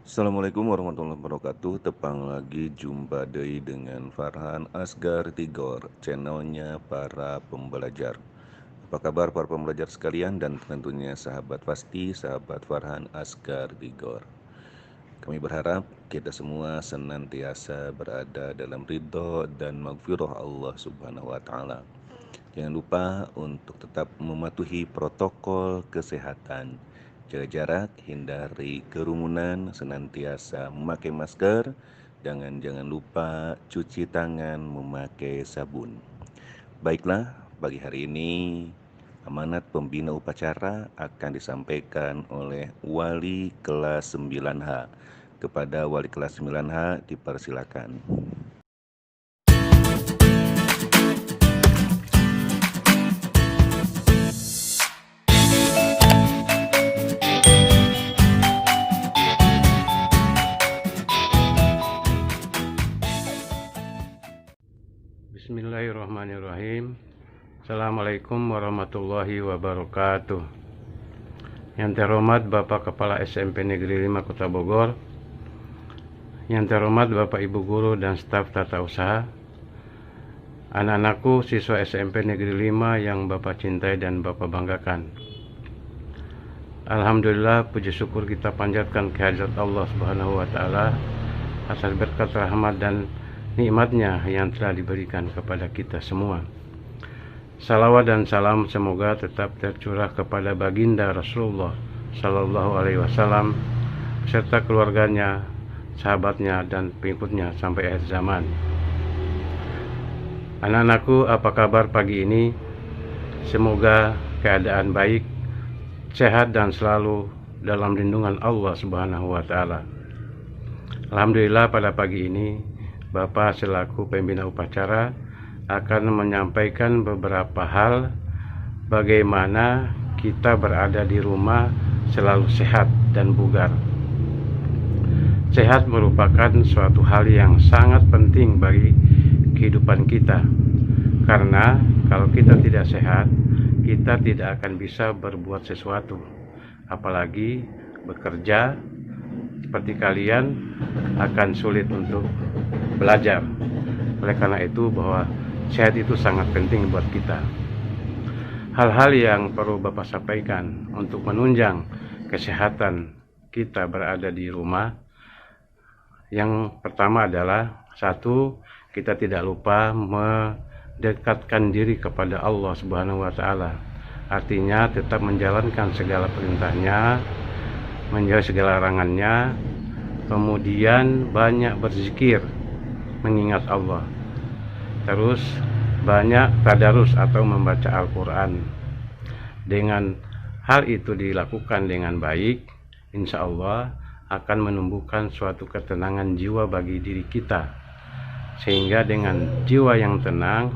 Assalamualaikum warahmatullahi wabarakatuh. Tepang lagi jumpa deui dengan Farhan Asgar Tigor, channelnya para pembelajar. Apa kabar para pembelajar sekalian dan tentunya sahabat pasti, sahabat Farhan Asgar Tigor. Kami berharap kita semua senantiasa berada dalam ridho dan maghfirah Allah Subhanahu wa taala. Jangan lupa untuk tetap mematuhi protokol kesehatan. Jaga jarak, hindari kerumunan, senantiasa memakai masker, jangan lupa cuci tangan memakai sabun. Baiklah, pagi hari ini amanat pembina upacara akan disampaikan oleh wali kelas 9H. Kepada wali kelas 9H dipersilakan. Bismillahirrahmanirrahim. Assalamualaikum warahmatullahi wabarakatuh. Yang terhormat Bapak Kepala SMP Negeri 5 Kota Bogor, yang terhormat Bapak Ibu Guru dan staf tata usaha, anak-anakku siswa SMP Negeri 5 yang Bapak cintai dan Bapak banggakan. Alhamdulillah, puji syukur kita panjatkan kehadirat Allah Subhanahu wa taala atas berkat rahmat dan nikmatnya yang telah diberikan kepada kita semua. Salawat dan salam semoga tetap tercurah kepada baginda Rasulullah Sallallahu Alaihi Wasallam beserta keluarganya, sahabatnya, dan pengikutnya sampai akhir zaman. Anak-anakku, apa kabar pagi ini? Semoga keadaan baik, sehat, dan selalu dalam lindungan Allah Subhanahu wa taala. Alhamdulillah, pada pagi ini Bapak selaku pembina upacara akan menyampaikan beberapa hal bagaimana kita berada di rumah selalu sehat dan bugar. Sehat merupakan suatu hal yang sangat penting bagi kehidupan kita, karena kalau kita tidak sehat, kita tidak akan bisa berbuat sesuatu, apalagi bekerja. Seperti kalian akan sulit untuk belajar. Oleh karena itu bahwa sehat itu sangat penting buat kita. Hal-hal yang perlu Bapak sampaikan untuk menunjang kesehatan kita berada di rumah. Yang pertama adalah, satu, kita tidak lupa mendekatkan diri kepada Allah Subhanahu wa taala. Artinya tetap menjalankan segala perintahnya, menjauhi segala larangannya, kemudian banyak berzikir, mengingat Allah, terus banyak tadarus atau membaca Al-Quran. Dengan hal itu dilakukan dengan baik, insya Allah akan menumbuhkan suatu ketenangan jiwa bagi diri kita, sehingga dengan jiwa yang tenang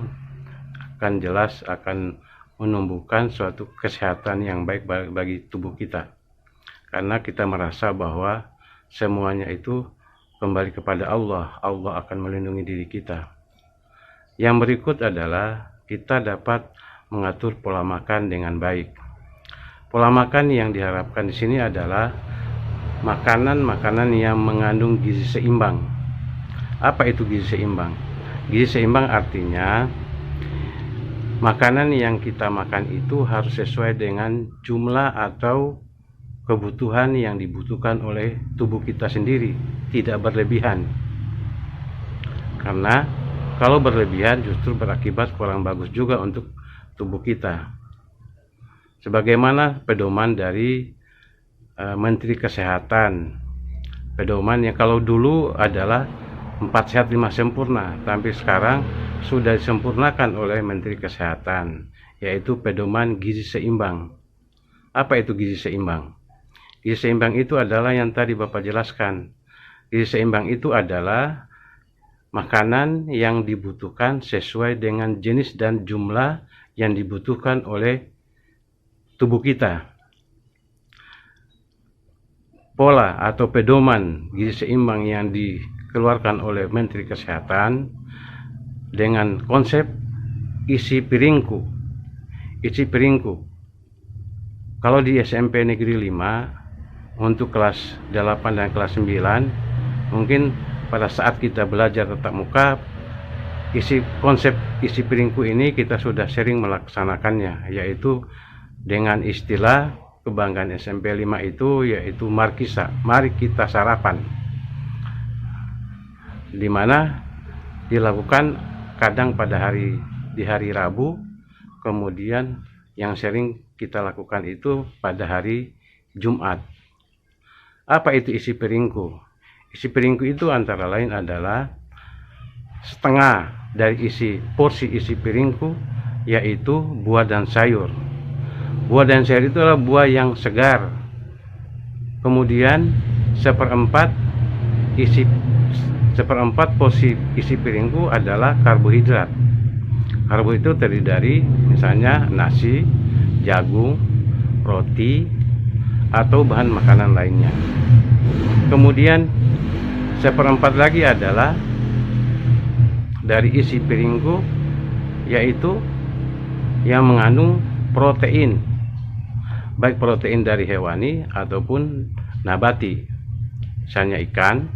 akan jelas akan menumbuhkan suatu kesehatan yang baik bagi tubuh kita, karena kita merasa bahwa semuanya itu kembali kepada Allah. Allah akan melindungi diri kita. Yang berikut adalah kita dapat mengatur pola makan dengan baik. Pola makan yang diharapkan di sini adalah makanan-makanan yang mengandung gizi seimbang. Apa itu gizi seimbang? Gizi seimbang artinya makanan yang kita makan itu harus sesuai dengan jumlah atau kebutuhan yang dibutuhkan oleh tubuh kita sendiri, tidak berlebihan. Karena kalau berlebihan justru berakibat kurang bagus juga untuk tubuh kita. Sebagaimana pedoman dari Menteri Kesehatan, pedoman yang kalau dulu adalah 4 sehat 5 sempurna, tapi sekarang sudah disempurnakan oleh Menteri Kesehatan, yaitu pedoman gizi seimbang. Apa itu gizi seimbang? Gizi seimbang itu adalah yang tadi Bapak jelaskan. Gizi seimbang itu adalah makanan yang dibutuhkan sesuai dengan jenis dan jumlah yang dibutuhkan oleh tubuh kita. Pola atau pedoman gizi seimbang yang dikeluarkan oleh Menteri Kesehatan dengan konsep isi piringku. Isi piringku. Kalau di SMP Negeri 5 untuk kelas 8 dan kelas 9, mungkin pada saat kita belajar tatap muka, konsep isi piringku ini kita sudah sering melaksanakannya, yaitu dengan istilah kebanggaan SMP 5 itu, yaitu mari kita sarapan, dimana dilakukan kadang di hari Rabu, kemudian yang sering kita lakukan itu pada hari Jumat. Apa itu isi piringku? Isi piringku itu antara lain adalah setengah dari porsi isi piringku, yaitu buah dan sayur. Buah dan sayur itu adalah buah yang segar. Kemudian seperempat porsi isi piringku adalah karbohidrat. Karbohidrat itu terdiri dari misalnya nasi, jagung, roti, atau bahan makanan lainnya. Kemudian seperempat lagi adalah dari isi piringku, yaitu yang mengandung protein, baik protein dari hewani ataupun nabati, misalnya ikan,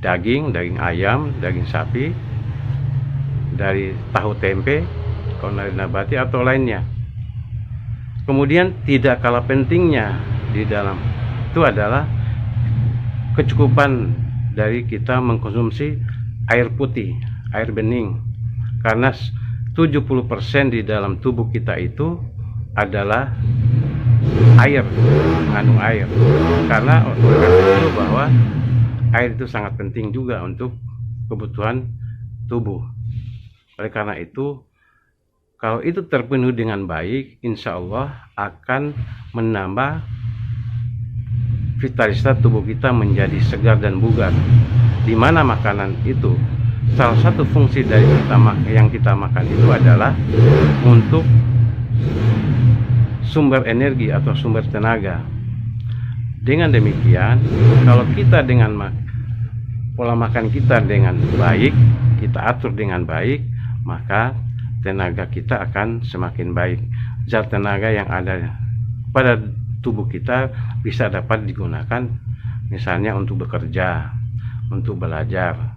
daging ayam, daging sapi, dari tahu tempe kalau dari nabati atau lainnya. Kemudian tidak kalah pentingnya di dalam itu adalah kecukupan dari kita mengkonsumsi air putih, air bening, karena 70% di dalam tubuh kita itu adalah air, mengandung air. Karena itu bahwa air itu sangat penting juga untuk kebutuhan tubuh. Oleh karena itu, kalau itu terpenuhi dengan baik, insya Allah akan menambah vitalitas tubuh kita menjadi segar dan bugar. Di mana makanan itu, salah satu fungsi dari yang kita makan itu adalah untuk sumber energi atau sumber tenaga. Dengan demikian, kalau kita dengan pola makan kita dengan baik, kita atur dengan baik, maka tenaga kita akan semakin baik. Zat tenaga yang ada pada tubuh kita bisa dapat digunakan misalnya untuk bekerja, untuk belajar.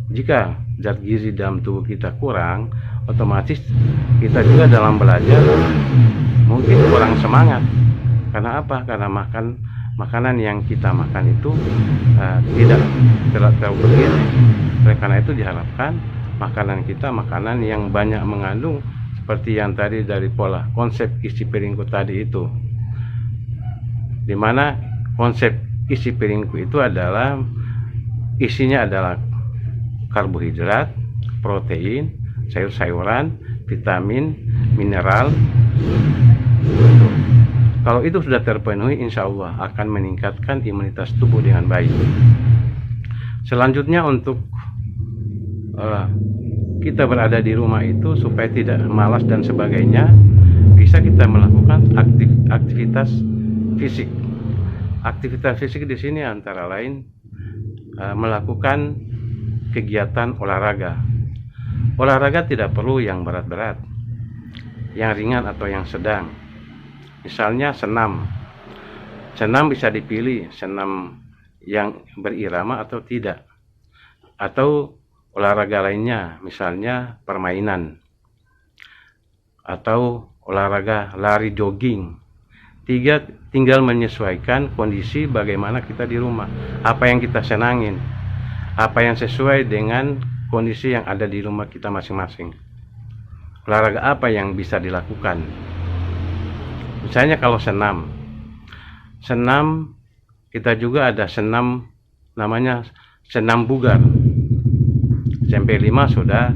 Jika zat gizi dalam tubuh kita kurang, otomatis kita juga dalam belajar mungkin kurang semangat. Karena apa? Karena makanan yang kita makan itu tidak terlalu bergizi. Oleh karena itu diharapkan makanan kita makanan yang banyak mengandung seperti yang tadi dari pola konsep isi piringku tadi itu, dimana konsep isi piringku itu adalah isinya adalah karbohidrat, protein, sayur-sayuran, vitamin, mineral. Kalau itu sudah terpenuhi, insya Allah akan meningkatkan imunitas tubuh dengan baik. Selanjutnya untuk kita berada di rumah itu supaya tidak malas dan sebagainya, bisa kita melakukan aktivitas fisik. Aktivitas fisik di sini antara lain melakukan kegiatan olahraga. Olahraga tidak perlu yang berat-berat, yang ringan atau yang sedang. Misalnya senam. Senam bisa dipilih, senam yang berirama atau tidak. Atau olahraga lainnya, misalnya permainan. Atau olahraga lari jogging. Tinggal menyesuaikan kondisi bagaimana kita di rumah. Apa yang kita senangin. Apa yang sesuai dengan kondisi yang ada di rumah kita masing-masing. Olahraga apa yang bisa dilakukan? Misalnya kalau senam kita juga ada senam namanya senam bugar. SMP 5 sudah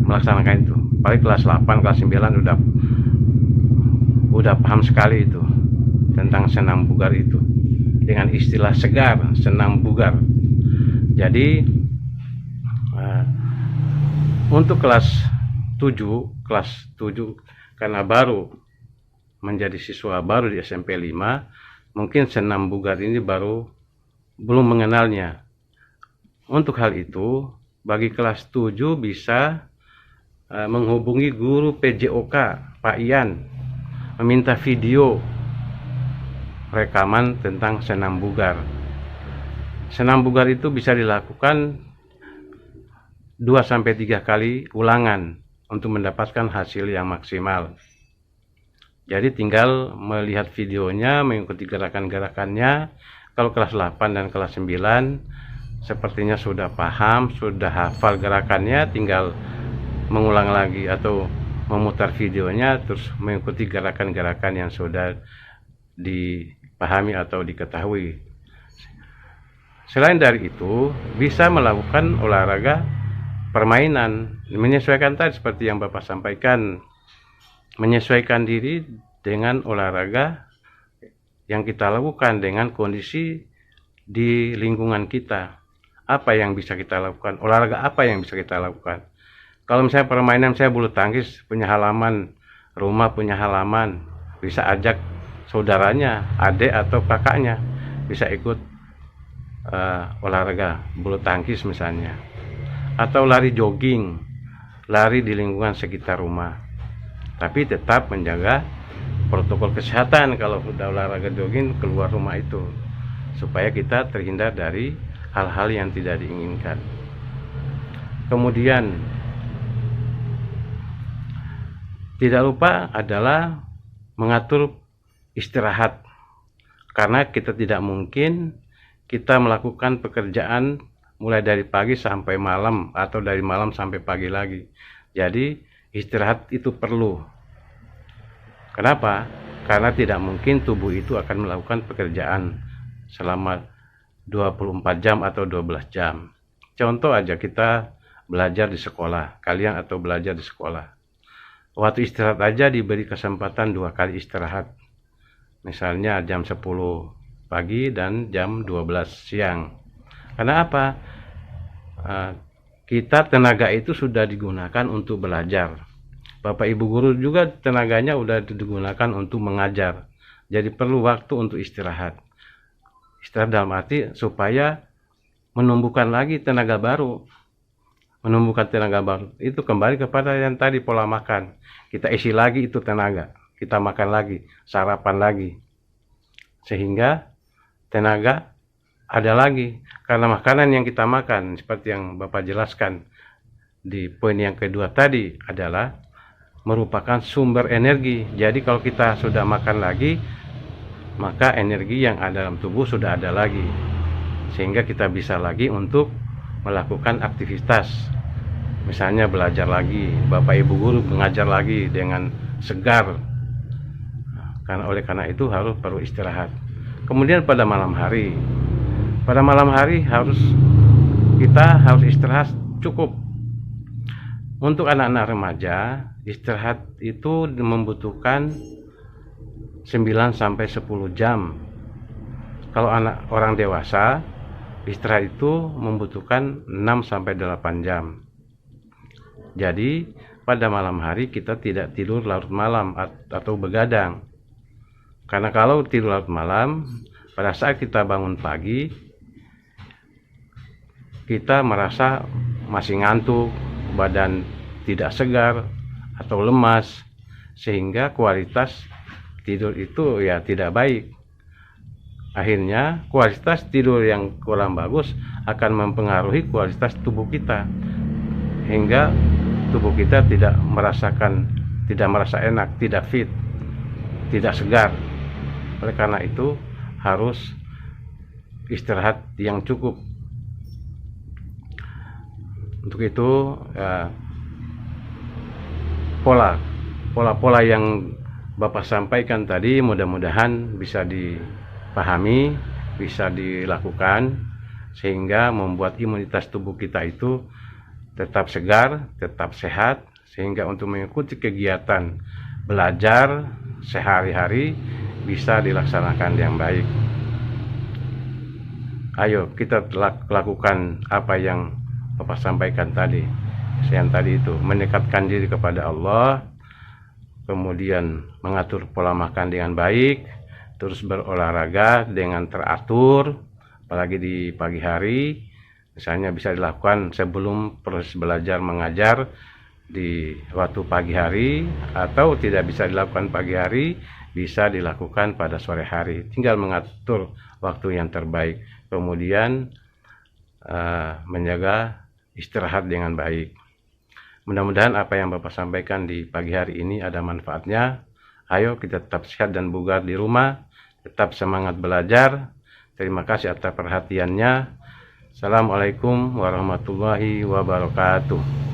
melaksanakan itu. Paling kelas 8, kelas 9 udah paham sekali itu tentang senam bugar itu. Dengan istilah segar, senam bugar. Jadi untuk kelas 7 karena baru menjadi siswa baru di SMP 5, mungkin senam bugar ini belum mengenalnya. Untuk hal itu, bagi kelas 7 bisa menghubungi guru PJOK Pak Ian, meminta video rekaman tentang senam bugar. Senam bugar itu bisa dilakukan 2-3 kali ulangan untuk mendapatkan hasil yang maksimal. Jadi tinggal melihat videonya, mengikuti gerakan-gerakannya. Kalau kelas 8 dan kelas 9 sepertinya sudah paham, sudah hafal gerakannya, tinggal mengulang lagi atau memutar videonya terus mengikuti gerakan-gerakan yang sudah dipahami atau diketahui. Selain dari itu, bisa melakukan olahraga permainan, menyesuaikan tadi seperti yang Bapak sampaikan, menyesuaikan diri dengan olahraga yang kita lakukan dengan kondisi di lingkungan kita. Apa yang bisa kita lakukan? Olahraga apa yang bisa kita lakukan? Kalau misalnya permainan, saya bulu tangkis, punya halaman, rumah punya halaman, bisa ajak saudaranya, adik atau kakaknya, bisa ikut olahraga bulu tangkis misalnya. Atau lari jogging, lari di lingkungan sekitar rumah. Tapi tetap menjaga protokol kesehatan kalau sudah olahraga jogging keluar rumah itu, supaya kita terhindar dari hal-hal yang tidak diinginkan. Kemudian tidak lupa adalah mengatur istirahat, karena kita tidak mungkin kita melakukan pekerjaan mulai dari pagi sampai malam atau dari malam sampai pagi lagi. Jadi istirahat itu perlu. Kenapa? Karena tidak mungkin tubuh itu akan melakukan pekerjaan selama 24 jam atau 12 jam. Contoh aja, kita belajar di sekolah, kalian atau belajar di sekolah. Waktu istirahat aja diberi kesempatan 2 kali istirahat. Misalnya jam 10 pagi dan jam 12 siang. Karena apa? Kita tenaga itu sudah digunakan untuk belajar. Bapak Ibu guru juga tenaganya udah digunakan untuk mengajar. Jadi perlu waktu untuk istirahat. Istirahat dalam arti supaya menumbuhkan lagi tenaga baru. Menumbuhkan tenaga baru itu kembali kepada yang tadi, pola makan. Kita isi lagi itu tenaga. Kita makan lagi, sarapan lagi. Sehingga tenaga ada lagi. Karena makanan yang kita makan, seperti yang Bapak jelaskan di poin yang kedua tadi, adalah merupakan sumber energi. Jadi kalau kita sudah makan lagi, maka energi yang ada dalam tubuh sudah ada lagi, sehingga kita bisa lagi untuk melakukan aktivitas, misalnya belajar lagi, Bapak Ibu guru mengajar lagi dengan segar. Oleh karena itu perlu istirahat. Kemudian pada malam hari kita harus istirahat cukup. Untuk anak-anak remaja, istirahat itu membutuhkan 9-10 jam. Kalau orang dewasa, istirahat itu membutuhkan 6-8 jam. Jadi pada malam hari kita tidak tidur larut malam atau begadang. Karena kalau tidur larut malam, pada saat kita bangun pagi, kita merasa masih ngantuk, badan tidak segar atau lemas, sehingga kualitas tidur itu ya tidak baik. Akhirnya kualitas tidur yang kurang bagus akan mempengaruhi kualitas tubuh kita, hingga tubuh kita tidak merasa enak, tidak fit, tidak segar. Oleh karena itu harus istirahat yang cukup. Untuk itu pola-pola yang Bapak sampaikan tadi mudah-mudahan bisa dipahami, bisa dilakukan, sehingga membuat imunitas tubuh kita itu tetap segar, tetap sehat, sehingga untuk mengikuti kegiatan belajar sehari-hari bisa dilaksanakan yang baik. Ayo kita lakukan apa yang Bapak sampaikan tadi. Yang tadi itu mendekatkan diri kepada Allah, kemudian mengatur pola makan dengan baik, terus berolahraga dengan teratur, apalagi di pagi hari. Misalnya bisa dilakukan sebelum proses belajar mengajar di waktu pagi hari, atau tidak bisa dilakukan pagi hari, bisa dilakukan pada sore hari. Tinggal mengatur waktu yang terbaik, kemudian menjaga istirahat dengan baik. Mudah-mudahan apa yang Bapak sampaikan di pagi hari ini ada manfaatnya. Ayo kita tetap sehat dan bugar di rumah, tetap semangat belajar. Terima kasih atas perhatiannya. Assalamualaikum warahmatullahi wabarakatuh.